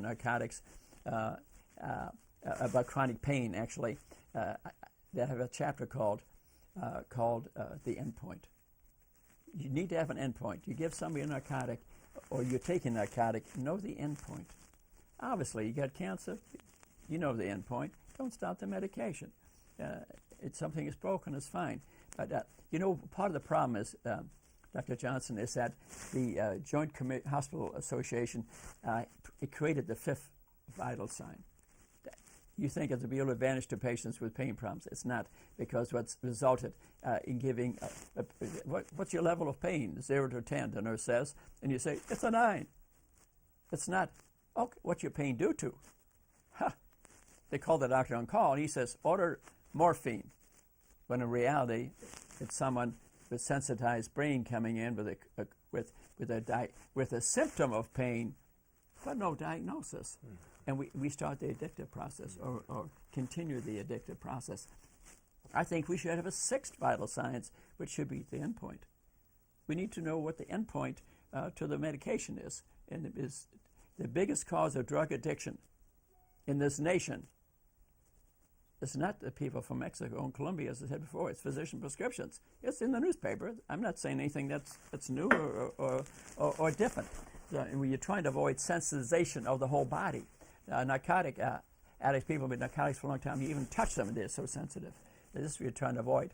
narcotics, about chronic pain, actually, they have a chapter called The Endpoint. You need to have an endpoint. You give somebody a narcotic or you're taking a narcotic, know the endpoint. Obviously, you got cancer, you know the endpoint. Don't stop the medication. It's something is broken, it's fine. But, part of the problem is, Dr. Johnson, is that the Joint Hospital Association, it created the fifth vital sign. You think it's a real advantage to patients with pain problems. It's not, because what's resulted in giving, what's your level of pain? 0 to 10, the nurse says, and you say, it's a 9. It's not, okay, what's your pain due to? They call the doctor on call, and he says, order morphine, when in reality, it's someone with sensitized brain coming in with a symptom of pain, but no diagnosis. And we start the addictive process or continue the addictive process. I think we should have a sixth vital signs, which should be the endpoint. We need to know what the endpoint to the medication is. And it is the biggest cause of drug addiction in this nation. It's not the people from Mexico and Colombia, as I said before. It's physician prescriptions. It's in the newspaper. I'm not saying anything that's new or different. And when you're trying to avoid sensitization of the whole body, narcotic addicts, people with narcotics for a long time, you even touch them and they're so sensitive. This is what you're trying to avoid.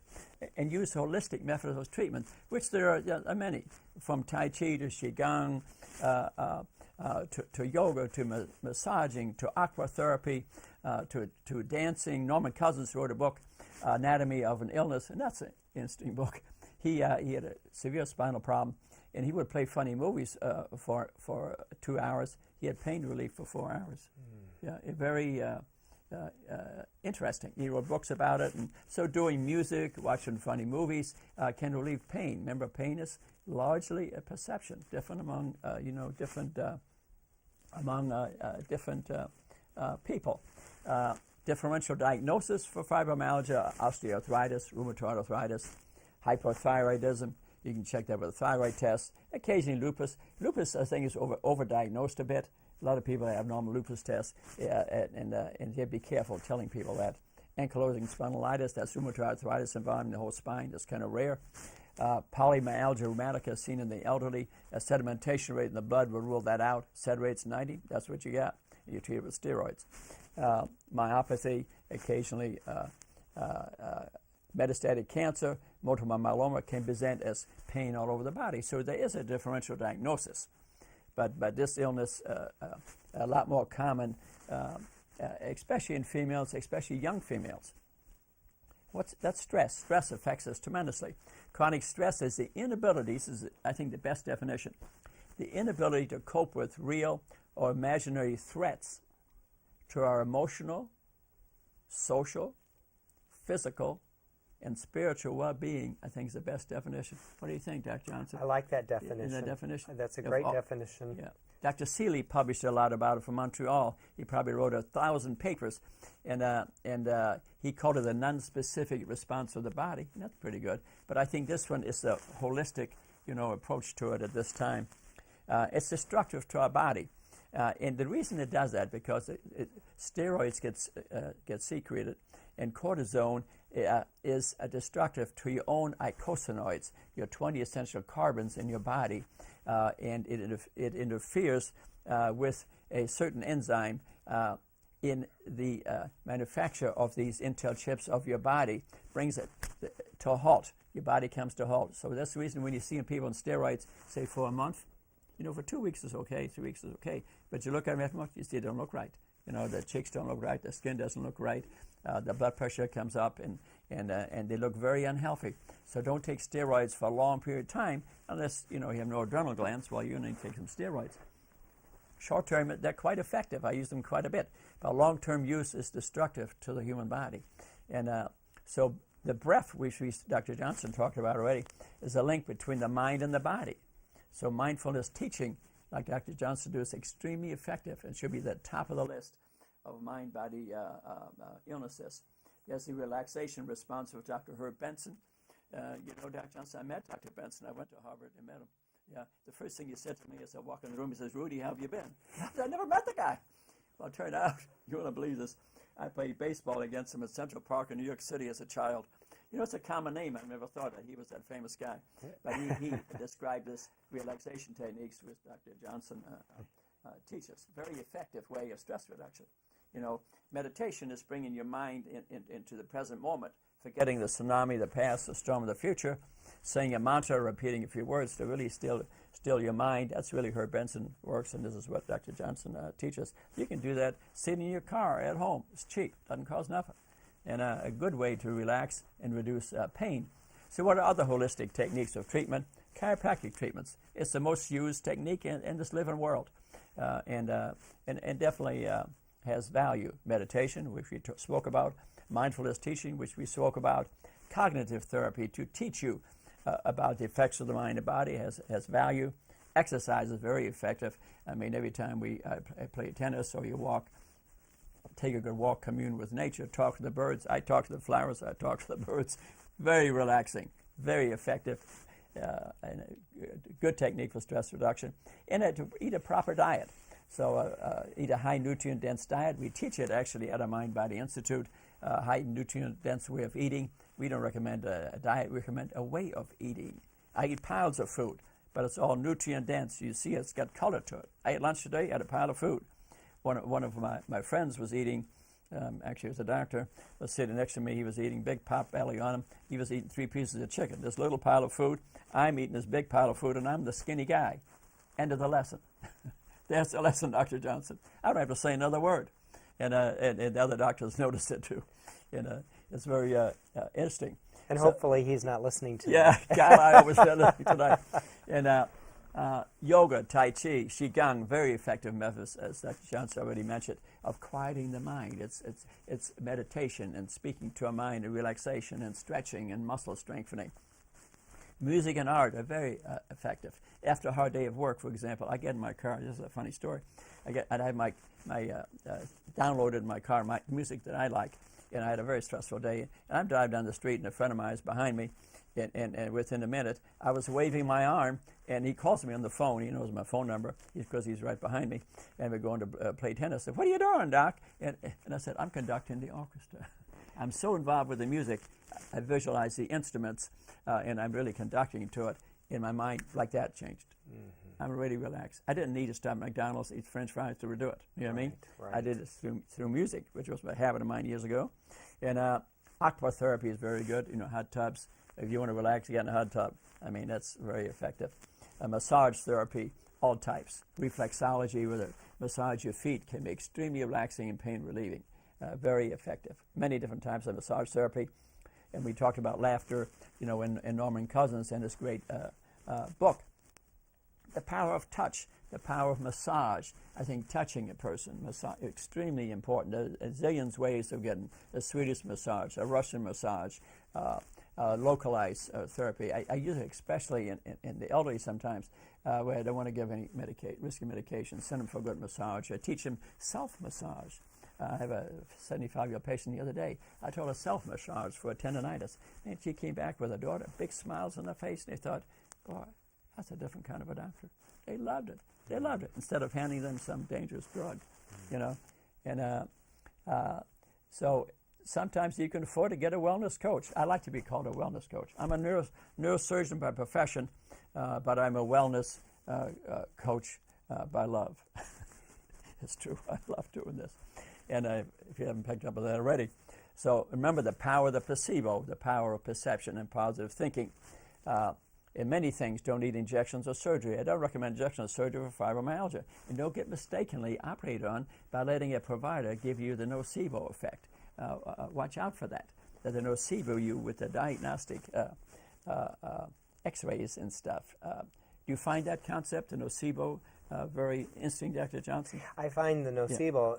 And use holistic methods of treatment, which there are many, from Tai Chi to Qigong, to yoga, to massaging, to aquatherapy, to dancing. Norman Cousins wrote a book, Anatomy of an Illness, and that's an interesting book. He had a severe spinal problem, and he would play funny movies for 2 hours. He had pain relief for 4 hours. Yeah, very interesting. He wrote books about it, and so doing music, watching funny movies can relieve pain. Remember, pain is largely a perception, different among different people. Differential diagnosis for fibromyalgia: osteoarthritis, rheumatoid arthritis, hypothyroidism. You can check that with a thyroid test. Occasionally lupus. Lupus, I think, is overdiagnosed a bit. A lot of people have abnormal lupus tests, and you have to be careful telling people that. Ankylosing spondylitis, that's rheumatoid arthritis involving the whole spine. That's kind of rare. Polymyalgia rheumatica seen in the elderly. A sedimentation rate in the blood will rule that out. Sed rate's 90. That's what you got. You treat it with steroids. Myopathy, occasionally metastatic cancer, multiple myeloma can present as pain all over the body. So there is a differential diagnosis. But this illness, a lot more common, especially in females, especially young females. That's stress. Stress affects us tremendously. Chronic stress is the inability, this is, I think, the best definition, the inability to cope with real or imaginary threats to our emotional, social, physical, and spiritual well-being, I think, is the best definition. What do you think, Dr. Johnson? I like that definition. Isn't that definition? That's a great definition. Yeah. Dr. Seeley published a lot about it from Montreal. He probably wrote 1,000 papers, and he called it the non-specific response of the body. And that's pretty good. But I think this one is the holistic, approach to it at this time. It's destructive to our body. And the reason it does that, because steroids get secreted, and cortisone is destructive to your own eicosanoids, your 20 essential carbons in your body, and it interferes with a certain enzyme in the manufacture of these Intel chips of your body brings it to a halt. Your body comes to a halt. So that's the reason when you see people on steroids, say for a month, for 2 weeks is okay, 3 weeks is okay. But you look at them after a month, you see they don't look right. The cheeks don't look right, the skin doesn't look right, the blood pressure comes up, and they look very unhealthy. So don't take steroids for a long period of time unless you have no adrenal glands while you need to take some steroids. Short term, they're quite effective. I use them quite a bit. But long-term use is destructive to the human body. And so the breath, which Dr. Johnson talked about already, is a link between the mind and the body. So mindfulness teaching, like Dr. Johnson does, is extremely effective and should be the top of the list of mind-body illnesses. There's the relaxation response with Dr. Herb Benson. Dr. Johnson, I met Dr. Benson. I went to Harvard and met him. Yeah, the first thing he said to me as I walked in the room, he says, "Rudy, how have you been?" I never met the guy. Well, it turned out, you wouldn't believe this, I played baseball against him at Central Park in New York City as a child. It's a common name. I never thought that he was that famous guy. But he described this relaxation techniques which Dr. Johnson teaches. Very effective way of stress reduction. Meditation is bringing your mind into the present moment, forgetting the tsunami, the past, the storm of the future, saying a mantra, repeating a few words to really still your mind. That's really Herb Benson works, and this is what Dr. Johnson teaches. You can do that sitting in your car at home. It's cheap, doesn't cost nothing, and a good way to relax and reduce pain. So what are other holistic techniques of treatment? Chiropractic treatments. It's the most used technique in this living world, and definitely has value. Meditation, which we spoke about, mindfulness teaching, which we spoke about, cognitive therapy to teach you about the effects of the mind and body has value. Exercise is very effective. I mean, every time I play tennis or you walk, take a good walk, commune with nature, talk to the birds. I talk to the flowers, I talk to the birds. Very relaxing, very effective, and a good technique for stress reduction. And to eat a proper diet. So eat a high nutrient-dense diet. We teach it actually at our Mind Body Institute, high nutrient-dense way of eating. We don't recommend a diet. We recommend a way of eating. I eat piles of food, but it's all nutrient-dense. You see it's got color to it. I ate lunch today, I had a pile of food. One of my friends was eating, actually he was a doctor, was sitting next to me. He was eating big pot belly on him. He was eating 3 pieces of chicken. This little pile of food. I'm eating this big pile of food, and I'm the skinny guy. End of the lesson. That's the lesson, Dr. Johnson. I don't have to say another word. And the other doctors noticed it too. And it's very interesting. And hopefully he's not listening to yeah, God, I always said listening tonight. And yoga, Tai Chi, Qigong, very effective methods, as Dr. Johnson already mentioned, of quieting the mind. It's meditation and speaking to a mind, and relaxation and stretching and muscle strengthening. Music and art are very effective. After a hard day of work, for example, I get in my car. This is a funny story. I have my downloaded in my car my music that I like, and I had a very stressful day. And I'm driving down the street, and a friend of mine is behind me, and within a minute, I was waving my arm, and he calls me on the phone. He knows my phone number because he's right behind me, and we're going to play tennis. I said, "What are you doing, Doc?" And I said, "I'm conducting the orchestra." I'm so involved with the music, I visualize the instruments, and I'm really conducting to it. In my mind, like that changed. Mm-hmm. I'm really relaxed. I didn't need to stop at McDonald's, eat French fries to do it. You know what I mean? Right. I did it through music, which was a habit of mine years ago. And aqua therapy is very good. Hot tubs. If you want to relax, you get in a hot tub. I mean, that's very effective. Massage therapy, all types. Reflexology, where they massage your feet, can be extremely relaxing and pain relieving. Very effective. Many different types of massage therapy. And we talked about laughter, in Norman Cousins and this great book. The power of touch, the power of massage. I think touching a person, extremely important. There's zillions ways of getting the Swedish massage, a Russian massage, localized therapy. I use it especially in the elderly sometimes, where I don't want to give any risky medication. Send them for a good massage. I teach them self-massage. I have a 75-year-old patient the other day. I told her self-massage for a tendonitis. And she came back with her daughter, big smiles on her face, and they thought, boy, that's a different kind of a doctor. They loved it. They loved it, instead of handing them some dangerous drug, And so sometimes you can afford to get a wellness coach. I like to be called a wellness coach. I'm a neurosurgeon by profession, but I'm a wellness coach by love. It's true. I love doing this. And if you haven't picked up on that already. So remember the power of the placebo, the power of perception and positive thinking. In many things, don't need injections or surgery. I don't recommend injections or surgery for fibromyalgia. And don't get mistakenly operated on by letting a provider give you the nocebo effect. Watch out for that the nocebo you with the diagnostic x-rays and stuff. Do you find that concept, the nocebo, very interesting, Dr. Johnson? I find the nocebo,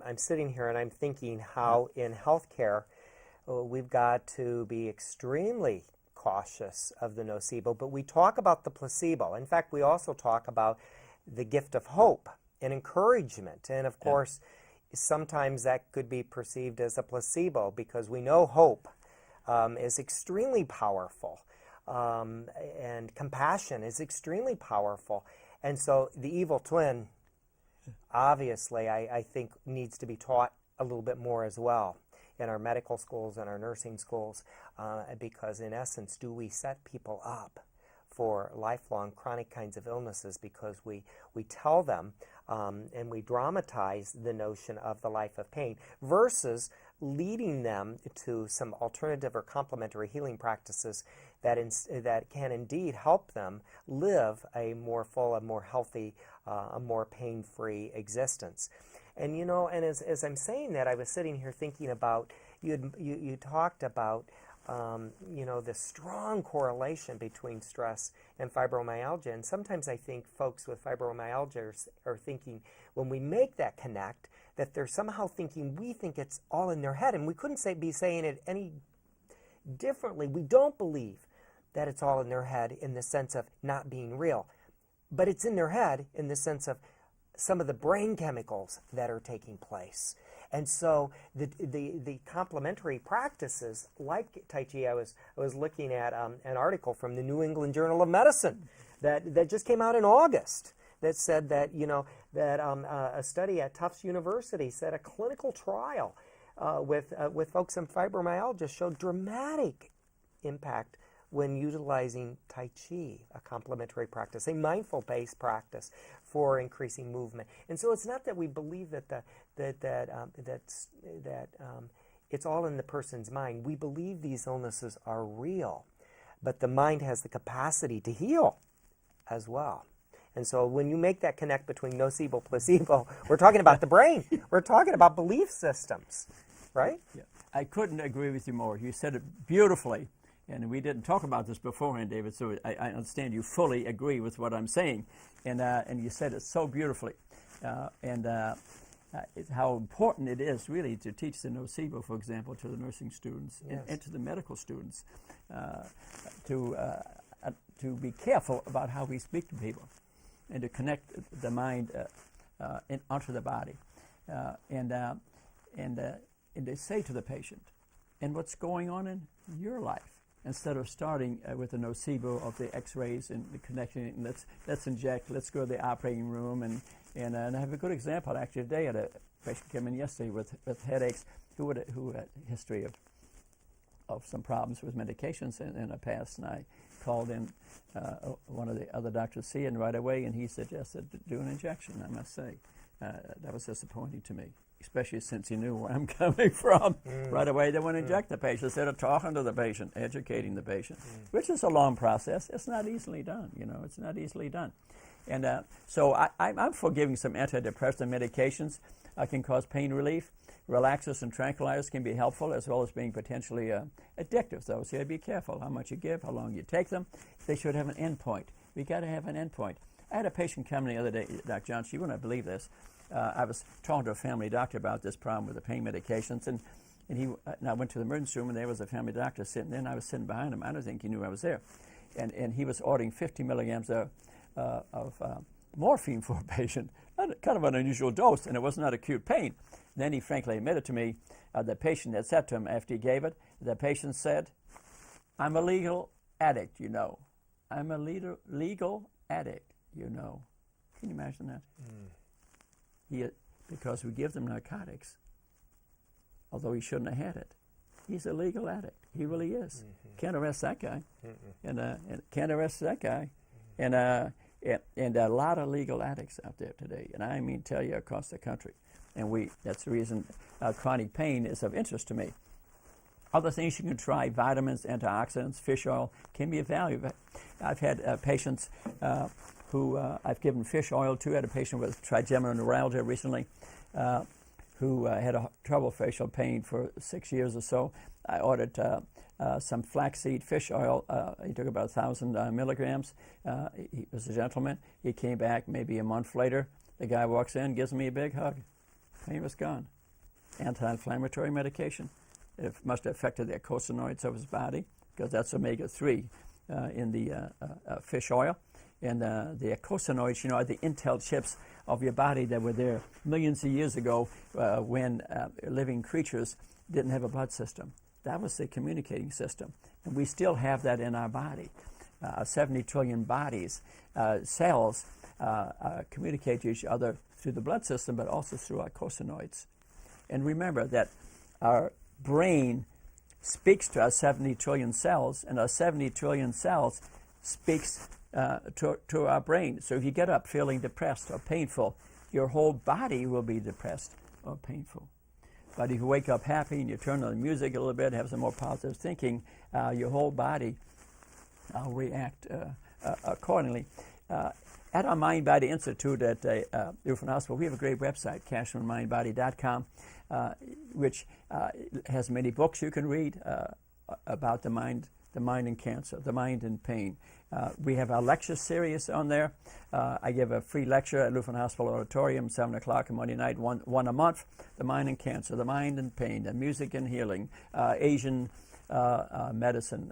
I'm sitting here and I'm thinking how in healthcare we've got to be extremely cautious of the nocebo, but we talk about the placebo. In fact, we also talk about the gift of hope and encouragement. And of course, sometimes that could be perceived as a placebo because we know hope is extremely powerful and compassion is extremely powerful. And so the evil twin, obviously, I think needs to be taught a little bit more as well in our medical schools and our nursing schools, because in essence, do we set people up for lifelong chronic kinds of illnesses because we tell them and we dramatize the notion of the life of pain versus leading them to some alternative or complementary healing practices that can indeed help them live a more full, a more healthy, a more pain-free existence. And you know, and as I'm saying that, I was sitting here thinking about you talked about you know, the strong correlation between stress and fibromyalgia. And sometimes I think folks with fibromyalgia are thinking when we make that connect that they're somehow thinking we think it's all in their head, and we couldn't be saying it any differently. We don't believe that it's all in their head in the sense of not being real, but it's in their head in the sense of some of the brain chemicals that are taking place. And so the complementary practices like Tai Chi, I was looking at an article from the New England Journal of Medicine that just came out in August that said that, you know, that a study at Tufts University said a clinical trial with folks in fibromyalgia showed dramatic impact when utilizing Tai Chi, a complementary practice, a mindful-based practice for increasing movement. And so it's not that we believe that it's all in the person's mind. We believe these illnesses are real, but the mind has the capacity to heal as well. And so when you make that connect between nocebo, placebo, we're talking about the brain. We're talking about belief systems, right? Yeah. I couldn't agree with you more. You said it beautifully. And we didn't talk about this beforehand, David, so I understand you fully agree with what I'm saying. And you said it so beautifully. How important it is, really, to teach the nocebo, for example, to the nursing students and to the medical students, to be careful about how we speak to people and to connect the mind onto the body. And to say to the patient, and what's going on in your life, instead of starting with the nocebo of the x-rays and the connection, and let's inject, let's go to the operating room. And I have a good example. Actually, today I had a patient come in yesterday with headaches who had a history of some problems with medications in the past. And I called in one of the other doctors to see him right away, and he suggested to do an injection, I must say. That was disappointing to me, especially since he knew where I'm coming from. Right away, they want to inject the patient instead of talking to the patient, educating the patient, which is a long process. It's not easily done, you know. It's not easily done. And so I'm for giving some antidepressant medications can cause pain relief. Relaxers and tranquilizers can be helpful as well as being potentially addictive, though. So you have to be careful how much you give, how long you take them. They should have an end point. We got to have an end point. I had a patient come in the other day, Dr. Johnson, you wouldn't believe this. I was talking to a family doctor about this problem with the pain medications, and I went to the emergency room, and there was a family doctor sitting there, and I was sitting behind him. I don't think he knew I was there. And he was ordering 50 milligrams of morphine for a patient, kind of an unusual dose, and it was not acute pain. Then he frankly admitted to me, the patient had said to him after he gave it, the patient said, "I'm a legal addict, you know. I'm a legal addict, you know." Can you imagine that? Because we give them narcotics, although he shouldn't have had it. He's a legal addict. He really is. Can't arrest that guy. And can't arrest that guy. And And there are a lot of legal addicts out there today, and I mean tell you across the country. And that's the reason chronic pain is of interest to me. Other things you can try, vitamins, antioxidants, fish oil can be of value. I've had patients who I've given fish oil to. I had a patient with trigeminal neuralgia recently who had trouble facial pain for 6 years or so. I ordered some flaxseed fish oil. He took about 1,000 milligrams. He was a gentleman. He came back maybe a month later. The guy walks in, gives me a big hug. Pain was gone. Anti-inflammatory medication. It must have affected the eicosanoids of his body, because that's omega-3 in the fish oil. And the eicosanoids, are the intel chips of your body that were there millions of years ago when living creatures didn't have a blood system. That was the communicating system. And we still have that in our body. 70 trillion bodies, cells communicate to each other through the blood system, but also through our eicosanoids. And remember that our brain speaks to our 70 trillion cells, and our 70 trillion cells speaks to our brain. So if you get up feeling depressed or painful, your whole body will be depressed or painful. But if you wake up happy and you turn on the music a little bit, have some more positive thinking, your whole body will react accordingly. At our Mind Body Institute at Newfoundland Hospital, we have a great website, cashmanmindbody.com, which has many books you can read about the mind and cancer, the mind and pain. We have our lecture series on there. I give a free lecture at Newfoundland Hospital Auditorium, 7 o'clock on Monday night, one a month. The mind and cancer, the mind and pain, the music and healing, Asian medicine,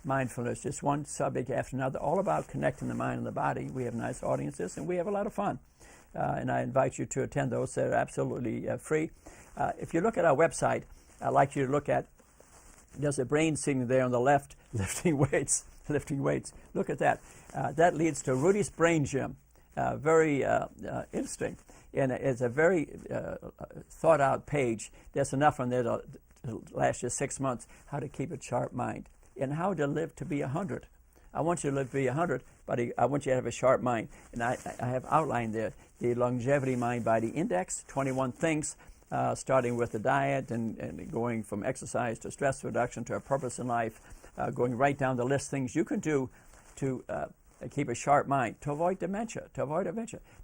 mindfulness, just one subject after another, all about connecting the mind and the body. We have nice audiences, and we have a lot of fun. And I invite you to attend those. They're absolutely free. If you look at our website, I'd like you to look at, there's a brain sitting there on the left lifting weights. Look at that. That leads to Rudy's Brain Gym. Very interesting. And it's a very thought out page. There's enough on there to last you 6 months, how to keep a sharp mind and how to live to be 100. I want you to live to be 100, but I want you to have a sharp mind. And I have outlined there the Longevity Mind Body Index, 21 things, starting with the diet and going from exercise to stress reduction to a purpose in life, going right down the list, things you can do to keep a sharp mind, to avoid dementia,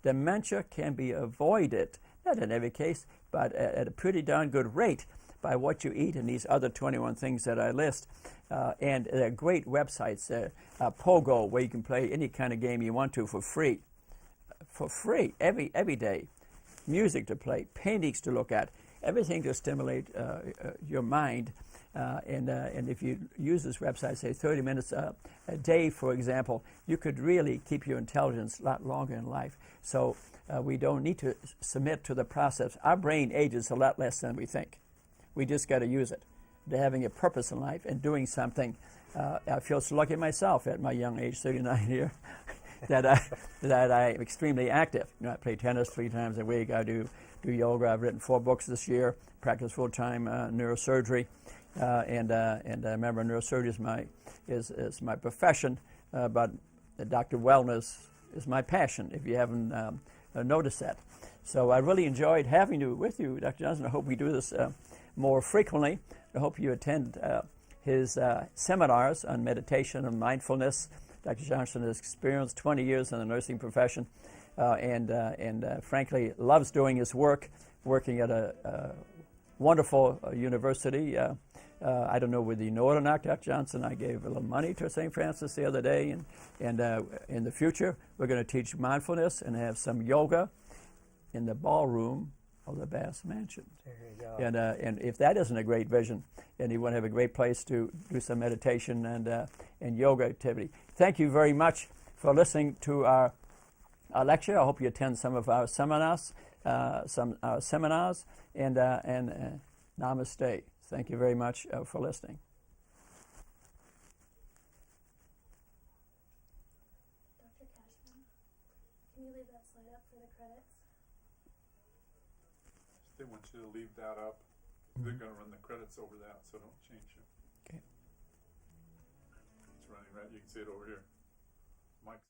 Dementia can be avoided, not in every case, but at a pretty darn good rate by what you eat and these other 21 things that I list. And they're great websites. Pogo, where you can play any kind of game you want to for free. Every day. Music to play, paintings to look at, everything to stimulate your mind. And if you use this website, say 30 minutes a day, for example, you could really keep your intelligence a lot longer in life. So we don't need to submit to the process. Our brain ages a lot less than we think. We just got to use it. To having a purpose in life and doing something. I feel so lucky myself at my young age, 39 here, that I'm extremely active. I play tennis 3 times a week. I do yoga. I've written 4 books this year. Practice full-time neurosurgery, and remember, neurosurgery is my profession, but Dr. Wellness is my passion. If you haven't noticed that, so I really enjoyed having you with you, Dr. Johnson. I hope we do this more frequently. I hope you attend his seminars on meditation and mindfulness. Dr. Johnson has experienced 20 years in the nursing profession and frankly loves doing his work, working at a wonderful university. I don't know whether you know it or not, Dr. Johnson. I gave a little money to St. Francis the other day, and in the future we're going to teach mindfulness and have some yoga in the ballroom of the Bass Mansion. There you go. And if that isn't a great vision, and you want to have a great place to do some meditation and yoga activity. Thank you very much for listening to our lecture. I hope you attend some of our seminars, and namaste. Thank you very much for listening. Dr. Cashman, can you leave that slide up for the credits? They want you to leave that up. They're going to run the credits over that, so don't change it. Okay. It's running right. You can see it over here. Mike's